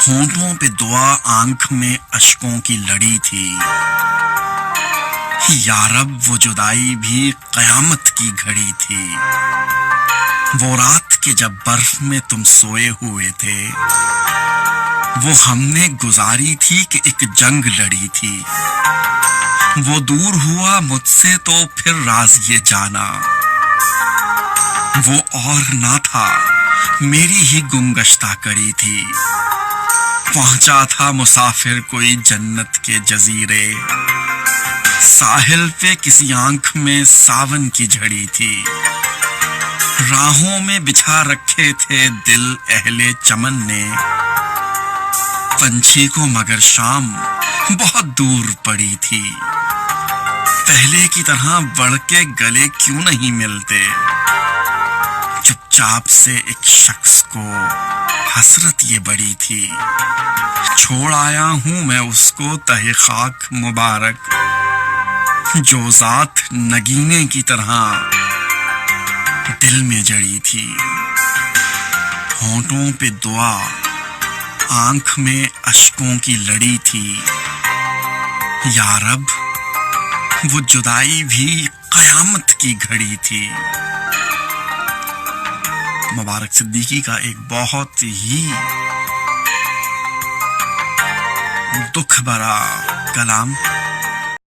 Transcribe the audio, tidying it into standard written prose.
ہونٹوں پہ دعا، آنکھ میں اشکوں کی لڑی تھی۔ یا رب وہ جدائی بھی قیامت کی گھڑی تھی۔ وہ رات کے جب برف میں تم سوئے ہوئے تھے، وہ ہم نے گزاری تھی کہ ایک جنگ لڑی تھی۔ وہ دور ہوا مجھ سے تو پھر راز یہ جانا، وہ اور نہ تھا میری ہی گمگشتہ کڑی تھی۔ پہنچا تھا مسافر کوئی جنت کے جزیرے، ساحل پہ کسی آنکھ میں ساون کی جھڑی تھی۔ راہوں میں بچھا رکھے تھے دل اہل چمن نے، پنچھی کو مگر شام بہت دور پڑی تھی۔ پہلے کی طرح بڑھ کے گلے کیوں نہیں ملتے، چپ چاپ سے ایک شخص کو حسرت یہ بڑی تھی۔ چھوڑ آیا ہوں میں اس کو تہ خاک مبارک، جو ذات نگینے کی طرح دل میں جڑی تھی۔ ہونٹوں پہ دعا، آنکھ میں اشکوں کی لڑی تھی۔ یا رب وہ جدائی بھی قیامت کی گھڑی تھی۔ مبارک صدیقی کا ایک بہت ہی دکھ بھرا کلام